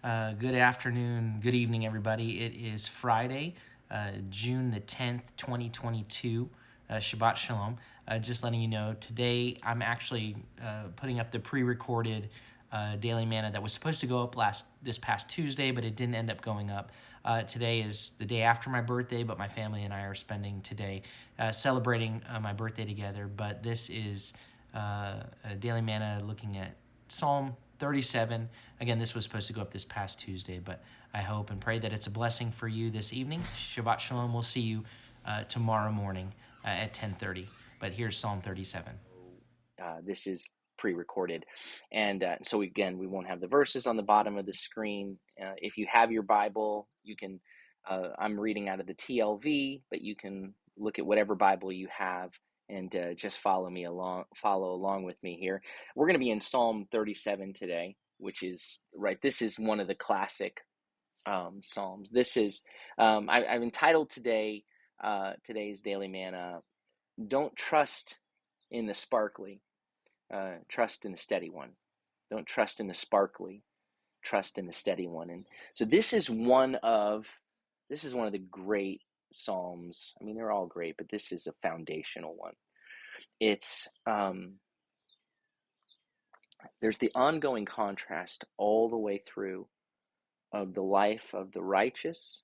Good afternoon, good evening, everybody. It is Friday, June the 10th, 2022. Shabbat Shalom. Just letting you know, today I'm actually putting up the pre recorded Daily Manna that was supposed to go up this past Tuesday, but it didn't end up going up. Today is the day after my birthday, but my family and I are spending today celebrating my birthday together. But this is a Daily Manna looking at Psalm 37. Again, this was supposed to go up this past Tuesday, but I hope and pray that it's a blessing for you this evening. Shabbat Shalom. We'll see you tomorrow morning at 10:30. But here's Psalm 37. This is pre-recorded, and so again, we won't have the verses on the bottom of the screen. If you have your Bible, you can. I'm reading out of the TLV, but you can look at whatever Bible you have and just follow along with me here. We're going to be in Psalm 37 today, which is right. This is one of the classic Psalms. This is I've entitled today's Daily Manna. Don't trust in the sparkly. Trust in the steady one. Don't trust in the sparkly. Trust in the steady one. And so this is one of the great psalms. I mean, they're all great, but this is a foundational one. It's there's the ongoing contrast all the way through of the life of the righteous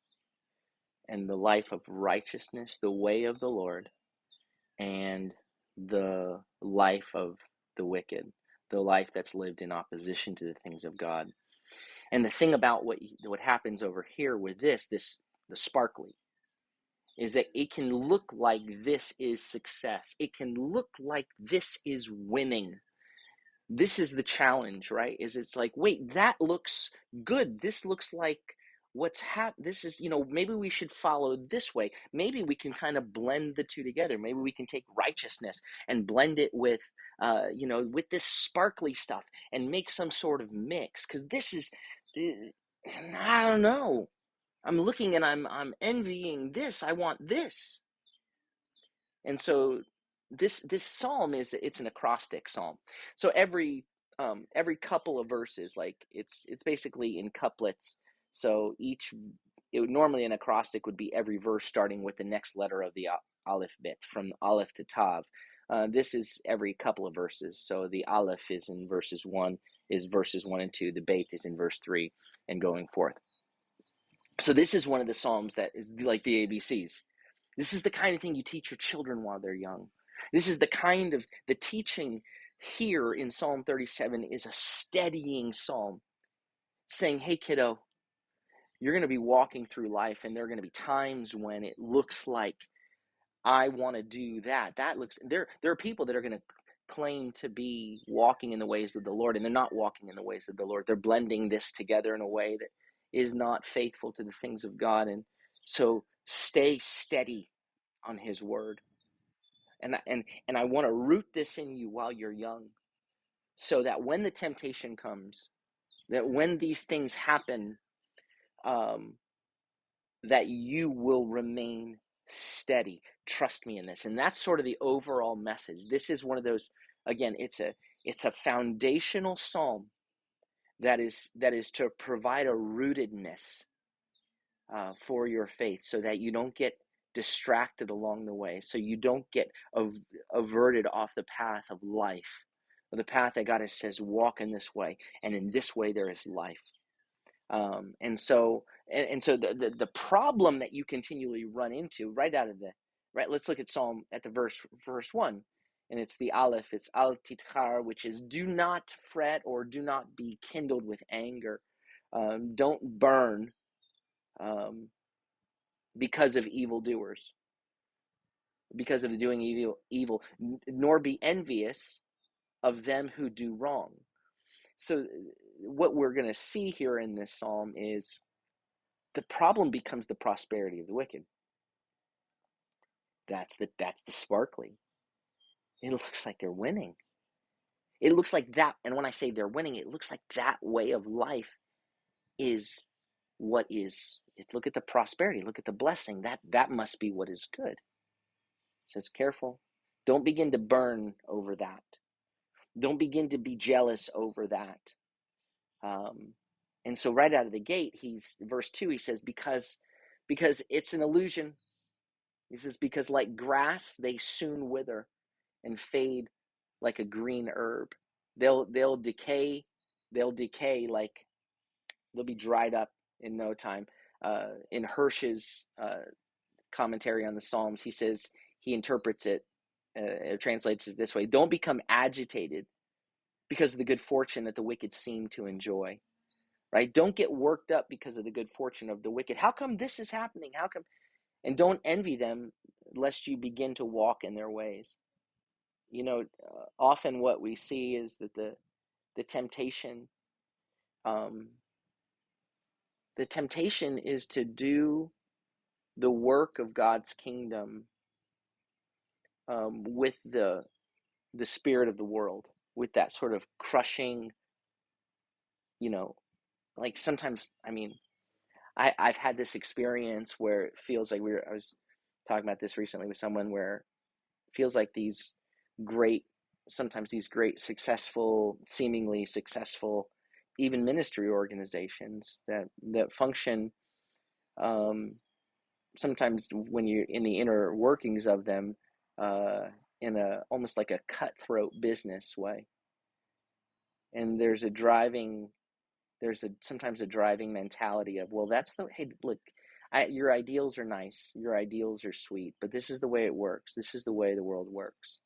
and the life of righteousness, the way of the Lord, and the life of the wicked, the life that's lived in opposition to the things of God. And the thing about what happens over here with the sparkly, is that it can look like this is success. It can look like this is winning. This is the challenge, right? It's like, wait, that looks good. This looks like this is, maybe we should follow this way. Maybe we can kind of blend the two together. Maybe we can take righteousness and blend it with with this sparkly stuff and make some sort of mix, because this is, I don't know, I'm looking and I'm envying this. I want this. And so this psalm it's an acrostic psalm. So every couple of verses, like it's basically in couplets. So normally an acrostic would be every verse starting with the next letter of the alphabet, from aleph to tav. This is every couple of verses. So the aleph is in verses 1 and 2. The beit is in verse 3, and going forth. So this is one of the psalms that is like the ABCs. This is the kind of thing you teach your children while they're young. This is the teaching here in Psalm 37 is a steadying psalm, saying, hey, kiddo, you're going to be walking through life, and there are going to be times when it looks like I want to do that. There are people that are going to claim to be walking in the ways of the Lord, and they're not walking in the ways of the Lord. They're blending this together in a way that is not faithful to the things of God. And so stay steady on his word. And I want to root this in you while you're young, so that when the temptation comes, that when these things happen, um, that you will remain steady. Trust me in this. And that's sort of the overall message. This is one of those, again, it's a foundational psalm that is to provide a rootedness for your faith, so that you don't get distracted along the way, so you don't get averted off the path of life, or the path that God says, walk in this way, and in this way there is life. And so the problem that you continually run into right, let's look at Psalm at the verse 1, and it's the aleph. It's al titchar, which is do not fret or do not be kindled with anger. Don't burn um, because of evildoers, because of the doing evil, nor be envious of them who do wrong. So what we're going to see here in this psalm is the problem becomes the prosperity of the wicked. That's the sparkly. It looks like they're winning. It looks like that, and when I say they're winning, it looks like that way of life is what is. Look at the prosperity, look at the blessing. That must be what is good. It says, careful. Don't begin to burn over that. Don't begin to be jealous over that. And so right out of the gate, verse 2, he says, because it's an illusion. He says, because like grass, they soon wither and fade like a green herb. They'll decay. They'll decay like they'll be dried up in no time. In Hirsch's commentary on the Psalms, he says, he interprets it translates it this way: don't become agitated because of the good fortune that the wicked seem to enjoy. Right? Don't get worked up because of the good fortune of the wicked. How come this is happening? How come? And don't envy them, lest you begin to walk in their ways. Often what we see is that the temptation, um, the temptation is to do the work of God's kingdom with the spirit of the world, with that sort of crushing, you know, like sometimes, I mean, I've had this experience where it feels like I was talking about this recently with someone, where it feels like sometimes these great, seemingly successful, even ministry organizations that function, um, sometimes when you're in the inner workings of them, uh, in a almost like a cutthroat business way, and there's sometimes a driving mentality of, well, hey, look, your ideals are nice, your ideals are sweet, but this is the way it works. This is the way the world works.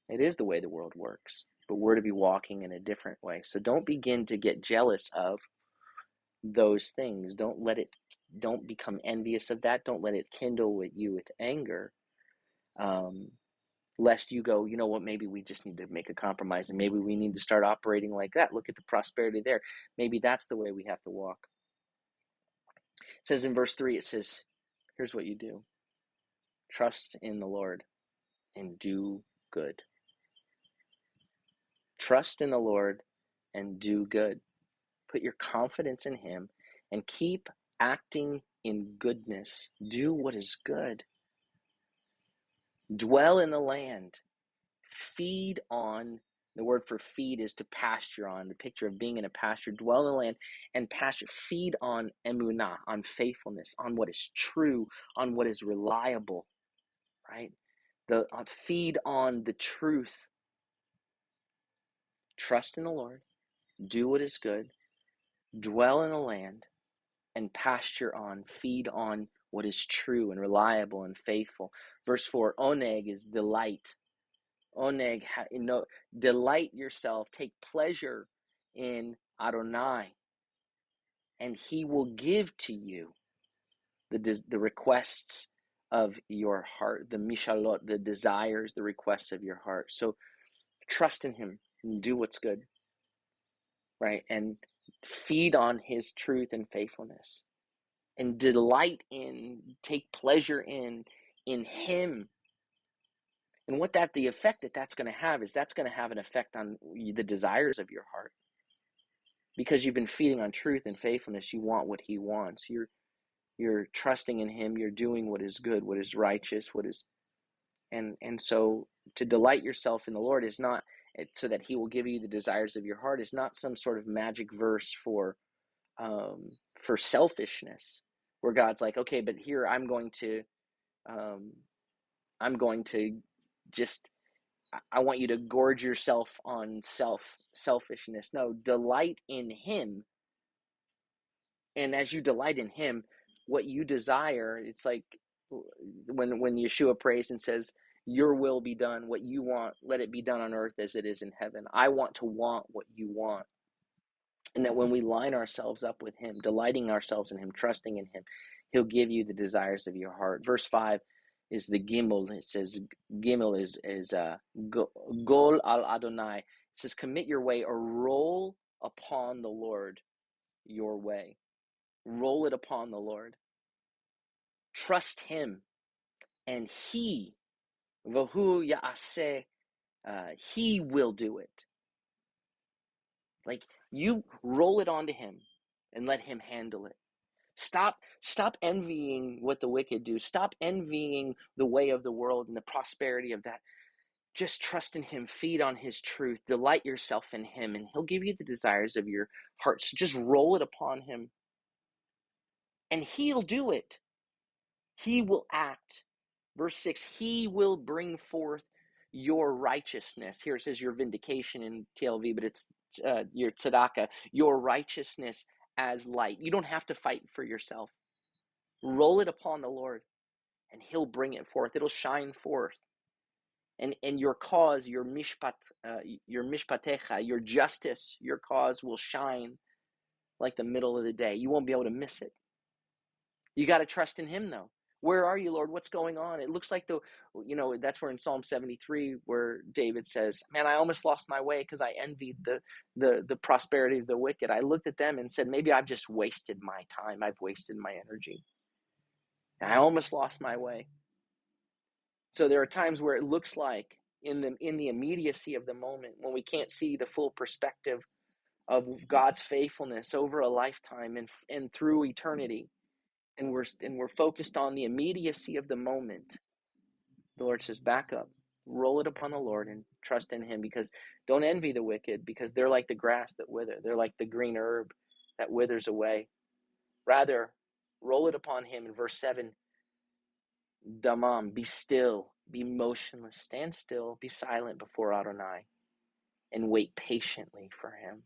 It is the way the world works, but we're to be walking in a different way. So don't begin to get jealous of those things. Don't become envious of that. Don't let it kindle you with anger. Um, Lest you go, you know what, maybe we just need to make a compromise and maybe we need to start operating like that. Look at the prosperity there. Maybe that's the way we have to walk. It says in verse 3, it says, here's what you do: trust in the Lord and do good. Trust in the Lord and do good. Put your confidence in him and keep acting in goodness. Do what is good. Dwell in the land. Feed on, the word for feed is to pasture on, the picture of being in a pasture. Dwell in the land and pasture. Feed on emunah, on faithfulness, on what is true, on what is reliable, right? Feed on the truth. Trust in the Lord. Do what is good. Dwell in the land and pasture on, feed on what is true and reliable and faithful. Verse 4, oneg is delight. Oneg, delight yourself, take pleasure in Adonai, and he will give to you the requests of your heart, the mishalot, the desires, the requests of your heart. So trust in him and do what's good, right? And feed on his truth and faithfulness. And take pleasure in him. And the effect that's going to have is that's going to have an effect on the desires of your heart. Because you've been feeding on truth and faithfulness, you want what he wants. You're trusting in him, you're doing what is good, what is righteous, and so to delight yourself in the Lord is not so that he will give you the desires of your heart, is not some sort of magic verse for selfishness, where God's like, okay, but here I'm going to just, I want you to gorge yourself on selfishness. No, delight in him. And as you delight in him, what you desire, it's like when Yeshua prays and says, your will be done, what you want, let it be done on earth as it is in heaven. I want to want what you want. And that when we line ourselves up with him, delighting ourselves in him, trusting in him, he'll give you the desires of your heart. Verse 5 is the Gimel. It says, Gimel is Gol al Adonai. It says, commit your way, or roll upon the Lord your way. Roll it upon the Lord. Trust him, and he, Vahu Ya'aseh, he will do it. Like, you roll it onto him and let him handle it. Stop envying what the wicked do. Stop envying the way of the world and the prosperity of that. Just trust in him, feed on his truth, delight yourself in him, and he'll give you the desires of your heart. So just roll it upon him, and he'll do it. He will act. Verse 6, he will bring forth your righteousness. Here it says your vindication in TLV, but it's your tzedakah, your righteousness as light. You don't have to fight for yourself. Roll it upon the Lord, and he'll bring it forth. It'll shine forth. And your cause, your mishpatecha, your justice, your cause will shine like the middle of the day. You won't be able to miss it. You got to trust in him, though. Where are you, Lord? What's going on? It looks like that's where in Psalm 73 where David says, man, I almost lost my way because I envied the prosperity of the wicked. I looked at them and said, maybe I've just wasted my time. I've wasted my energy. And I almost lost my way. So there are times where it looks like in the immediacy of the moment, when we can't see the full perspective of God's faithfulness over a lifetime and through eternity, and we're focused on the immediacy of the moment, the Lord says, back up, roll it upon the Lord and trust in him, because don't envy the wicked, because they're like the grass that wither. They're like the green herb that withers away. Rather, roll it upon him. In verse 7, Damam, be still, be motionless, stand still, be silent before Adonai, and wait patiently for him.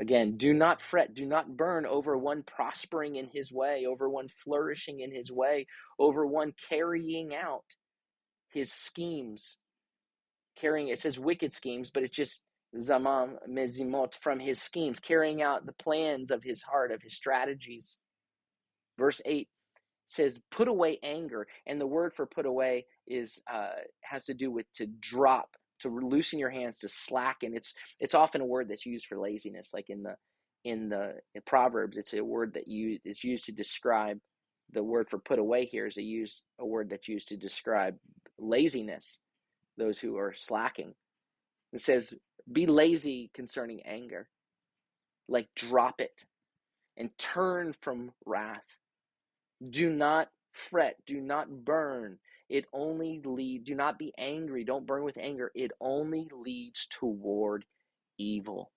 Again, do not fret, do not burn over one prospering in his way, over one flourishing in his way, over one carrying out his schemes. It says wicked schemes, but it's just zamam mezimot, from his schemes, carrying out the plans of his heart, of his strategies. Verse 8 says, put away anger, and the word for put away has to do with to drop, to loosen your hands, to slacken. It's often a word that's used for laziness, like in Proverbs. It's a word that it's used to describe. The word for put away here is a word that's used to describe laziness, those who are slacking. It says, be lazy concerning anger, like drop it and turn from wrath. Do not fret, do not burn. Do not be angry, don't burn with anger. It only leads toward evil.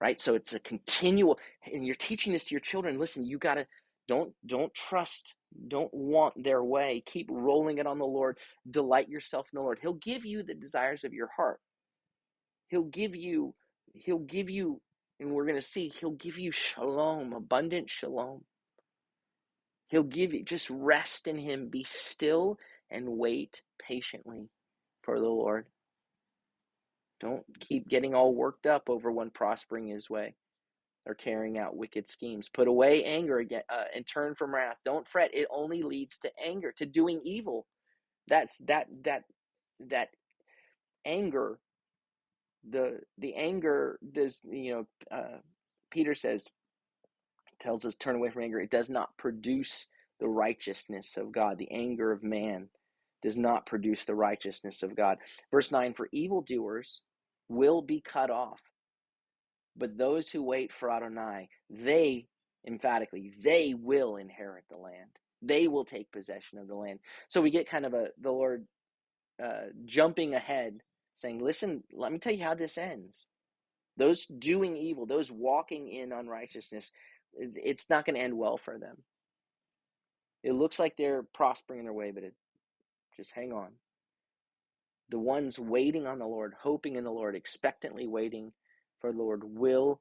Right? So it's a continual, and you're teaching this to your children. Listen, you gotta don't trust, don't want their way. Keep rolling it on the Lord. Delight yourself in the Lord. He'll give you the desires of your heart. He'll give you, and we're gonna see, he'll give you shalom, abundant shalom. He'll give you, just rest in him, be still and wait patiently for the Lord. Don't keep getting all worked up over one prospering his way or carrying out wicked schemes. Put away anger again, and turn from wrath. Don't fret. It only leads to anger, to doing evil. That anger, the anger does, Peter tells us, turn away from anger. It does not produce the righteousness of God. The anger of man does not produce the righteousness of God. Verse 9, for evildoers will be cut off, but those who wait for Adonai, they will inherit the land. They will take possession of the land. So we get kind of the Lord jumping ahead, saying, listen, let me tell you how this ends. Those doing evil, those walking in unrighteousness, it's not going to end well for them. It looks like they're prospering in their way, but just hang on. The ones waiting on the Lord, hoping in the Lord, expectantly waiting for the Lord, will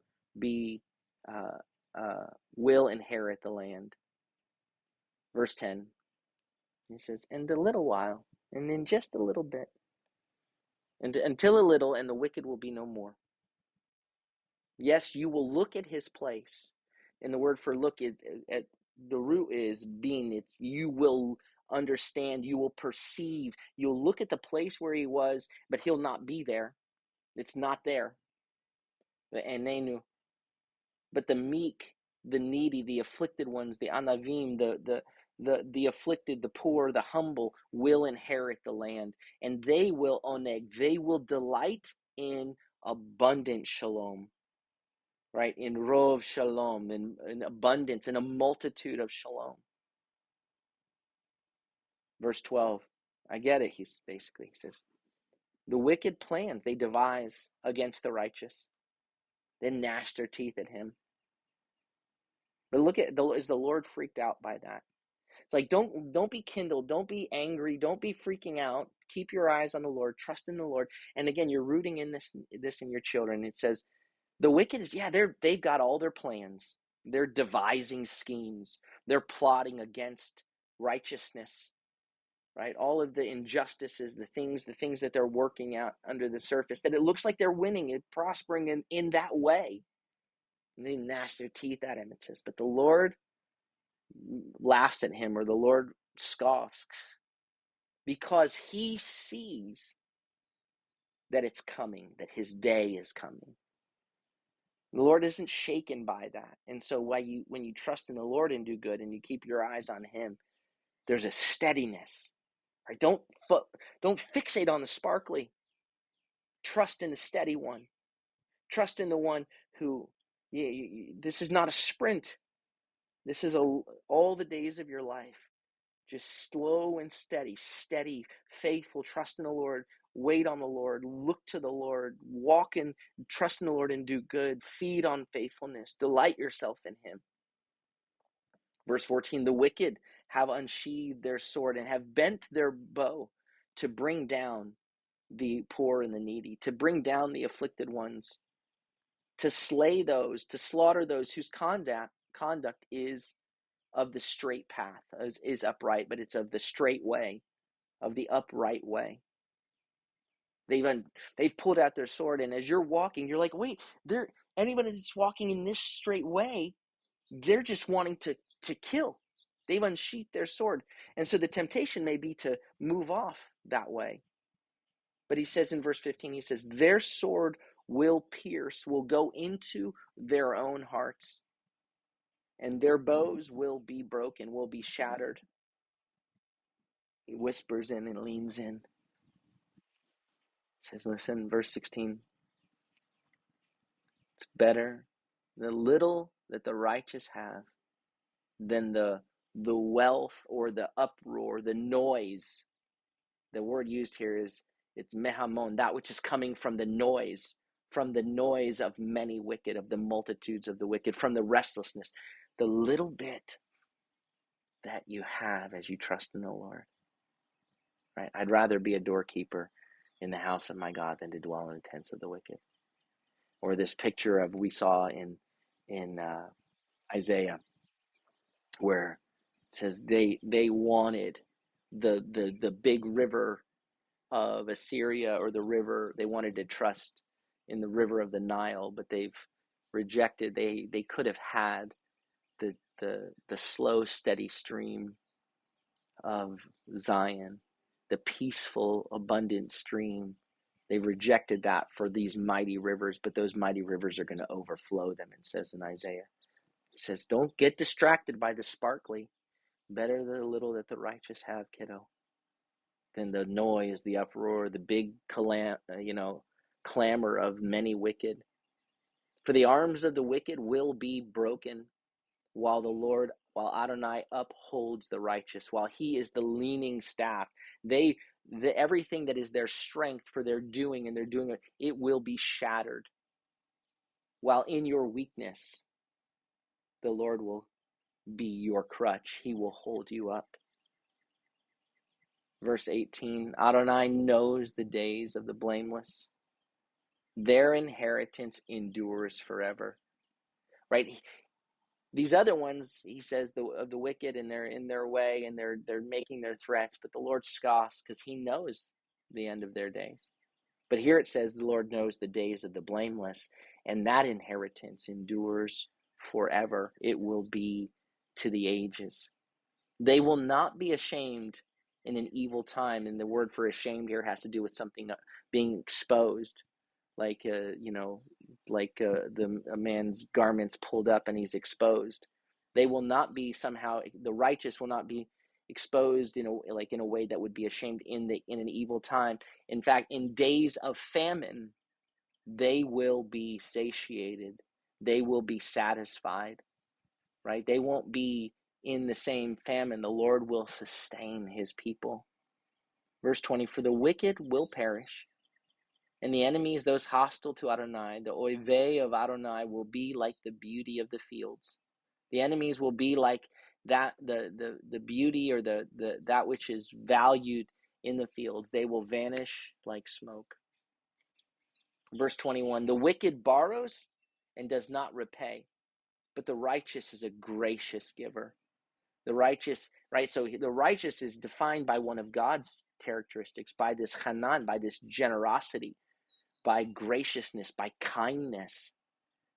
inherit the land. Verse 10, he says, "In a little while, and in just a little bit, and until a little, and the wicked will be no more. Yes, you will look at his place." And the word for look at the root is being. It's you will understand, you will perceive, you'll look at the place where he was, but he'll not be there. It's not there. The enenu, but the meek, the needy, the afflicted ones, the anavim, the afflicted, the poor, the humble will inherit the land, and they will oneg, they will delight in abundant shalom. Right, in rov shalom, in abundance, in a multitude of shalom. Verse 12, I get it, he says. The wicked plans they devise against the righteous. They gnash their teeth at him. But look at is the Lord freaked out by that? It's like don't be kindled, don't be angry, don't be freaking out. Keep your eyes on the Lord, trust in the Lord. And again, you're rooting in this in your children. It says the wicked is they've got all their plans. They're devising schemes. They're plotting against righteousness, right? All of the injustices, the things that they're working out under the surface, that it looks like they're winning and prospering in that way. And they gnash their teeth at him, it says. But the Lord laughs at him, or the Lord scoffs, because he sees that it's coming, that his day is coming. The Lord isn't shaken by that. And so when you trust in the Lord and do good and you keep your eyes on him, there's a steadiness. Right? Don't fixate on the sparkly. Trust in the steady one. Trust in the one who, this is not a sprint. This is all the days of your life. Just slow and steady, faithful, trust in the Lord, wait on the Lord, look to the Lord, walk in, trust in the Lord and do good, feed on faithfulness, delight yourself in him. Verse 14, the wicked have unsheathed their sword and have bent their bow to bring down the poor and the needy, to bring down the afflicted ones, to slaughter those whose conduct is of the straight path, is upright, but it's of the straight way, of the upright way. They've pulled out their sword, and as you're walking, you're like, wait, anybody that's walking in this straight way, they're just wanting to kill. They've unsheathed their sword. And so the temptation may be to move off that way. But he says in verse 15, he says, their sword will pierce, will go into their own hearts, and their bows will be broken, will be shattered. He whispers in and leans in. He says, listen, verse 16, it's better the little that the righteous have than the wealth or the uproar, the noise. The word used here it's mehamon, that which is coming from the noise of many wicked, of the multitudes of the wicked, from the restlessness, the little bit that you have as you trust in the Lord. Right? I'd rather be a doorkeeper in the house of my God than to dwell in the tents of the wicked. Or this picture of we saw in Isaiah, where it says they wanted the big river of Assyria, or the river, they wanted to trust in the river of the Nile, but they've rejected. They could have had the slow, steady stream of Zion, the peaceful, abundant stream. They've rejected that for these mighty rivers, but those mighty rivers are going to overflow them, it says in Isaiah. He says, don't get distracted by the sparkly. Better the little that the righteous have, kiddo, than the noise, the uproar, the big clamor of many wicked. For the arms of the wicked will be broken, while Adonai upholds the righteous, while he is the leaning staff. Everything that is their strength for their doing, and they're doing it, it will be shattered. While in your weakness, the Lord will be your crutch. He will hold you up. Verse 18, Adonai knows the days of the blameless. Their inheritance endures forever. Right? These other ones, he says, of the wicked, and they're in their way, and they're making their threats, but the Lord scoffs because he knows the end of their days. But here it says the Lord knows the days of the blameless, and that inheritance endures forever. It will be to the ages. They will not be ashamed in an evil time. And the word for ashamed here has to do with something being exposed, like a man's garments pulled up and he's exposed. They will not be the righteous will not be exposed in a way that would be ashamed in an evil time. In fact, in days of famine, they will be satiated. They will be satisfied. Right? They won't be in the same famine. The Lord will sustain his people. Verse 20, for the wicked will perish, and the enemies, those hostile to Adonai, the oivei of Adonai, will be like the beauty of the fields. The enemies will be like that, the beauty or the that which is valued in the fields. They will vanish like smoke. Verse 21, the wicked borrows and does not repay, but the righteous is a gracious giver. The righteous, right? So the righteous is defined by one of God's characteristics, by this hanan, by this generosity, by graciousness, by kindness.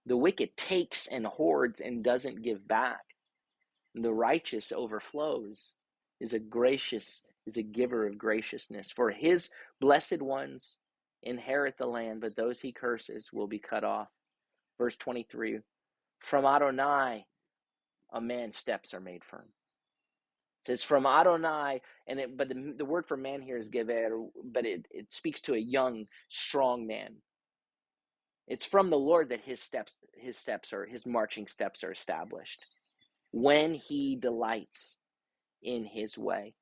The wicked takes and hoards and doesn't give back. The righteous overflows, is a giver of graciousness. For his blessed ones inherit the land, but those he curses will be cut off. Verse 23, from Adonai, a man's steps are made firm. It says from Adonai, but the word for man here is gever, but it speaks to a young, strong man. It's from the Lord that his marching steps are established. When he delights in his way.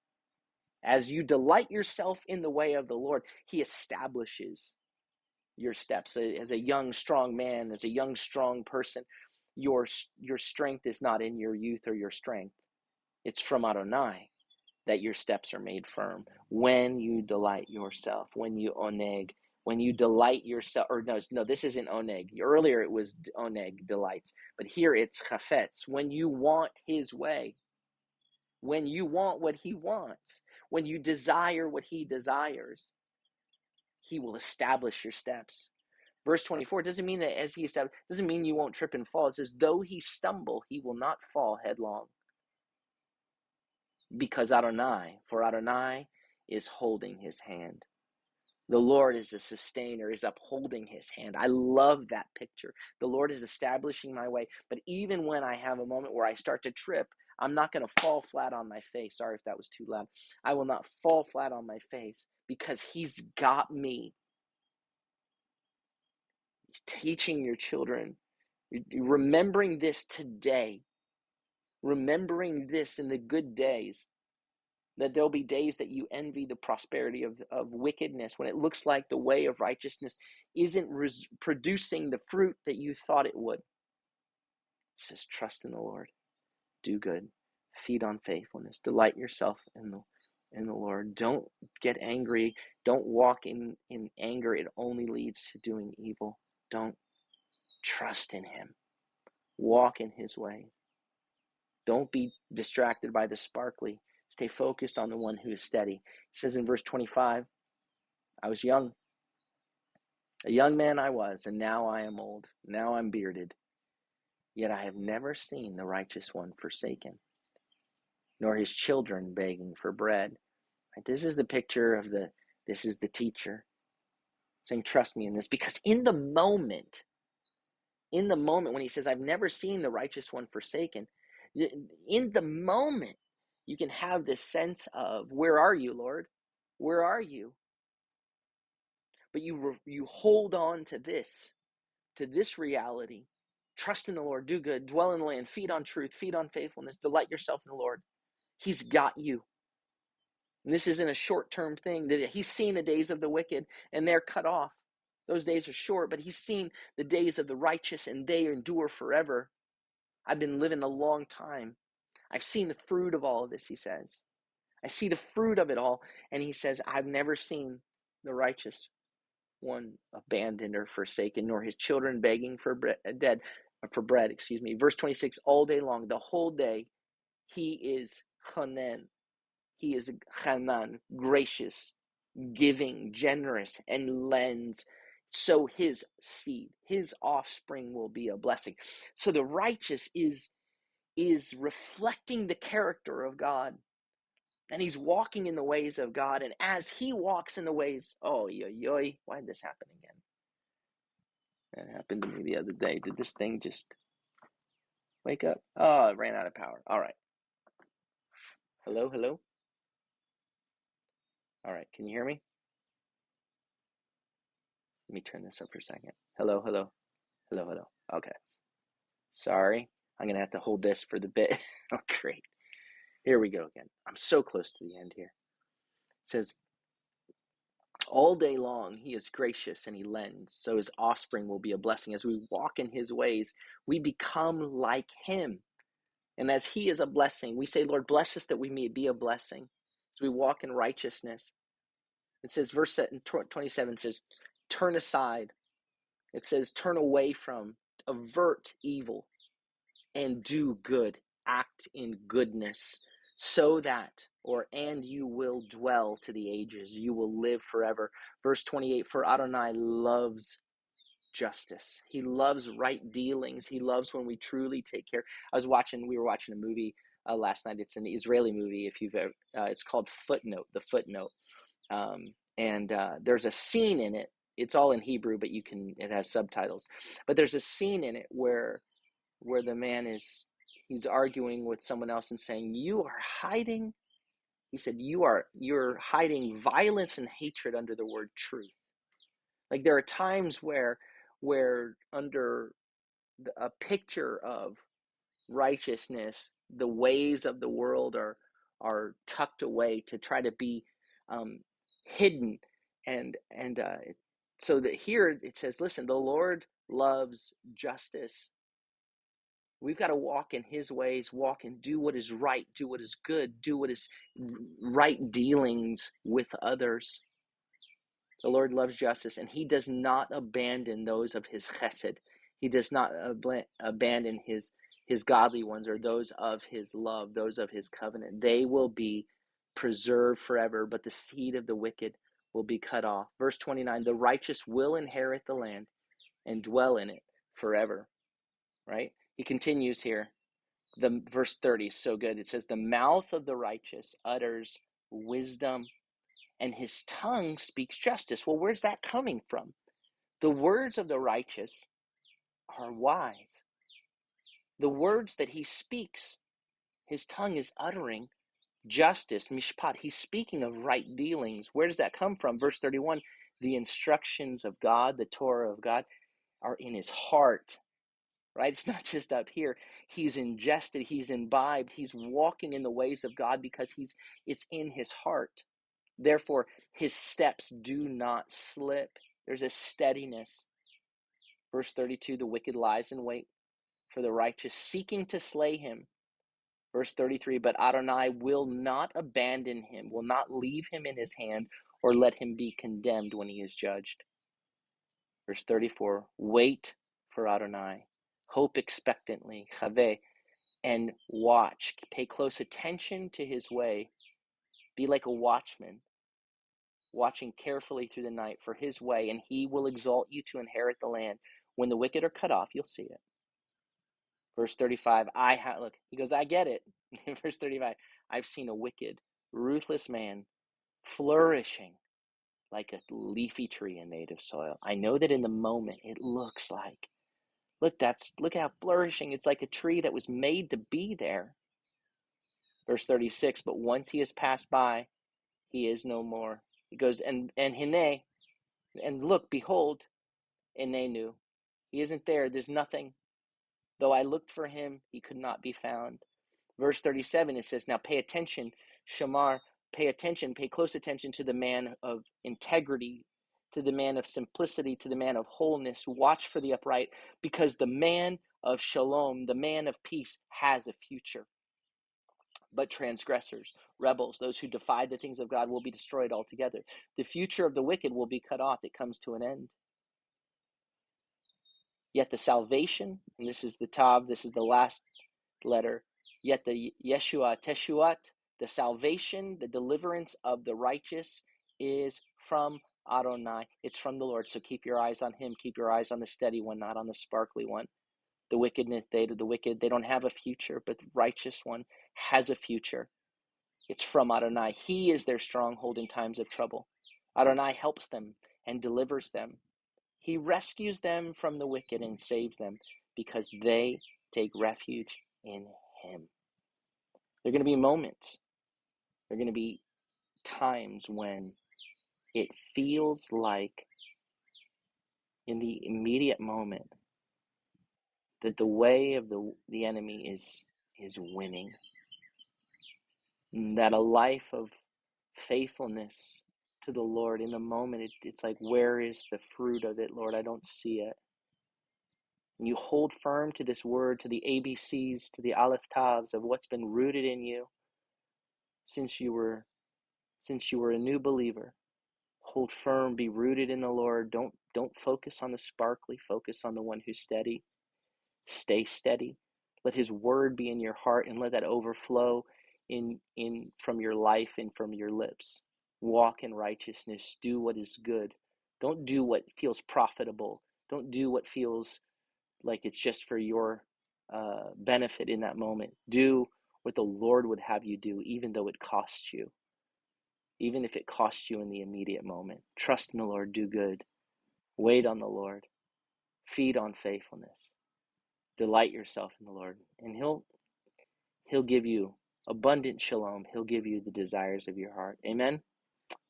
As you delight yourself in the way of the Lord, he establishes your steps. As a young, strong man, as a young, strong person, your strength is not in your youth or your strength. It's from Adonai that your steps are made firm. When you delight yourself, when you oneg, when you delight yourself, or no, this isn't oneg. Earlier it was oneg, delights, but here it's chafetz. When you want his way, when you want what he wants, when you desire what he desires, he will establish your steps. Verse 24 doesn't mean that as he established, doesn't mean you won't trip and fall. It says, though he stumble, he will not fall headlong. Because Adonai is holding his hand. The Lord is the sustainer, is upholding his hand. I love that picture. The Lord is establishing my way. But even when I have a moment where I start to trip, I'm not going to fall flat on my face. Sorry if that was too loud. I will not fall flat on my face because he's got me. Teaching your children, remembering this today, remembering this in the good days, that there'll be days that you envy the prosperity of wickedness when it looks like the way of righteousness isn't producing the fruit that you thought it would. He says, trust in the Lord, do good, feed on faithfulness, delight yourself in the Lord. Don't get angry. Don't walk in anger. It only leads to doing evil. Don't. Trust in him. Walk in his way. Don't be distracted by the sparkly. Stay focused on the one who is steady. He says in verse 25, I was young. A young man I was, and now I am old. Now I'm bearded. Yet I have never seen the righteous one forsaken, nor his children begging for bread. Right? This is the picture of this is the teacher saying, trust me in this. Because in the moment when he says, I've never seen the righteous one forsaken, in the moment, you can have this sense of, where are you, Lord? Where are you? But you hold on to this reality. Trust in the Lord, do good, dwell in the land, feed on truth, feed on faithfulness, delight yourself in the Lord. He's got you. And this isn't a short-term thing. That he's seen the days of the wicked, and they're cut off. Those days are short, but he's seen the days of the righteous, and they endure forever. I've been living a long time. I've seen the fruit of all of this, he says. I see the fruit of it all. And he says, I've never seen the righteous one abandoned or forsaken, nor his children begging for bread. Verse 26, all day long, the whole day, he is chanan. He is chanan, gracious, giving, generous, and lends. So his seed, his offspring will be a blessing. So the righteous is reflecting the character of God. And he's walking in the ways of God. And as he walks in the ways, why did this happen again? That happened to me the other day. Did this thing just wake up? Oh, it ran out of power. All right. Hello? All right. Can you hear me? Let me turn this up for a second. Hello. Okay. Sorry. I'm going to have to hold this for the bit. Oh, great. Here we go again. I'm so close to the end here. It says, All day long, he is gracious and he lends, so his offspring will be a blessing. As we walk in his ways, we become like him. And as he is a blessing, we say, Lord, bless us that we may be a blessing. As we walk in righteousness. It says, verse 27 says, turn aside. It says, turn away from, avert evil, and do good. Act in goodness, so that, and you will dwell to the ages. You will live forever. Verse 28, for Adonai loves justice. He loves right dealings. He loves when we truly take care. We were watching a movie last night. It's an Israeli movie. If you've ever, it's called Footnote, The Footnote. And there's a scene in it. It's all in Hebrew, but it has subtitles. But there's a scene in it where the man he's arguing with someone else and saying, you are hiding. He said, you're hiding violence and hatred under the word truth. Like there are times where under a picture of righteousness, the ways of the world are tucked away to try to be hidden, and so that here it says, listen, the Lord loves justice. We've got to walk in his ways, walk and do what is right, do what is good, do what is right dealings with others. The Lord loves justice, and he does not abandon those of his chesed. He does not abandon his godly ones, or those of his love, those of his covenant. They will be preserved forever, but the seed of the wicked will be cut off. Verse 29, the righteous will inherit the land and dwell in it forever. Right? He continues here. The verse 30 is so good. It says, the mouth of the righteous utters wisdom, and his tongue speaks justice. Well, where's that coming from? The words of the righteous are wise. The words that he speaks, his tongue is uttering justice, mishpat. He's speaking of right dealings. Where does that come from? Verse 31, the instructions of God, the Torah of God, are in his heart. Right? It's not just up here. He's ingested, he's imbibed, he's walking in the ways of God because it's in his heart. Therefore, his steps do not slip. There's a steadiness. Verse 32, the wicked lies in wait for the righteous, seeking to slay him. Verse 33, but Adonai will not abandon him, will not leave him in his hand, or let him be condemned when he is judged. Verse 34, wait for Adonai, hope expectantly, chaveh, and watch. Pay close attention to his way. Be like a watchman, watching carefully through the night for his way, and he will exalt you to inherit the land. When the wicked are cut off, you'll see it. Verse 35, look, he goes, I get it. Verse 35, I've seen a wicked, ruthless man flourishing like a leafy tree in native soil. I know that in the moment it looks like, look how flourishing. It's like a tree that was made to be there. Verse 36, but once he has passed by, he is no more. He goes, and hine, and look, behold, enenu. He isn't there. There's nothing. Though I looked for him, he could not be found. Verse 37, it says, now pay attention, Shamar, pay attention, pay close attention to the man of integrity, to the man of simplicity, to the man of wholeness. Watch for the upright, because the man of shalom, the man of peace, has a future. But transgressors, rebels, those who defy the things of God will be destroyed altogether. The future of the wicked will be cut off. It comes to an end. Yet the salvation, and this is the Tav, this is the last letter, yet the Yeshua, Teshuat, the salvation, the deliverance of the righteous is from Adonai. It's from the Lord. So keep your eyes on him. Keep your eyes on the steady one, not on the sparkly one. The wickedness, the wicked, they don't have a future, but the righteous one has a future. It's from Adonai. He is their stronghold in times of trouble. Adonai helps them and delivers them. He rescues them from the wicked and saves them because they take refuge in him. There are going to be moments, there are going to be times when it feels like in the immediate moment that the way of the enemy is winning. That a life of faithfulness to the Lord in the moment, it's like, where is the fruit of it, Lord? I don't see it. And you hold firm to this word, to the ABCs, to the Aleph Tavs of what's been rooted in you since you were a new believer. Hold firm, be rooted in the Lord. Don't focus on the sparkly, focus on the one who's steady. Stay steady. Let his word be in your heart and let that overflow in from your life and from your lips. Walk in righteousness. Do what is good. Don't do what feels profitable. Don't do what feels like it's just for your benefit in that moment. Do what the Lord would have you do, even though it costs you, even if it costs you in the immediate moment. Trust in the Lord, do good, wait on the Lord, feed on faithfulness, delight yourself in the Lord, and He'll give you abundant shalom. He'll give you the desires of your heart. Amen?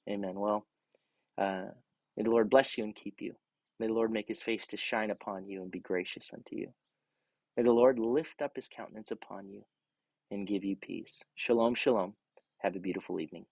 Amen. Well, may the Lord bless you and keep you. May the Lord make his face to shine upon you and be gracious unto you. May the Lord lift up his countenance upon you and give you peace. Shalom, shalom. Have a beautiful evening.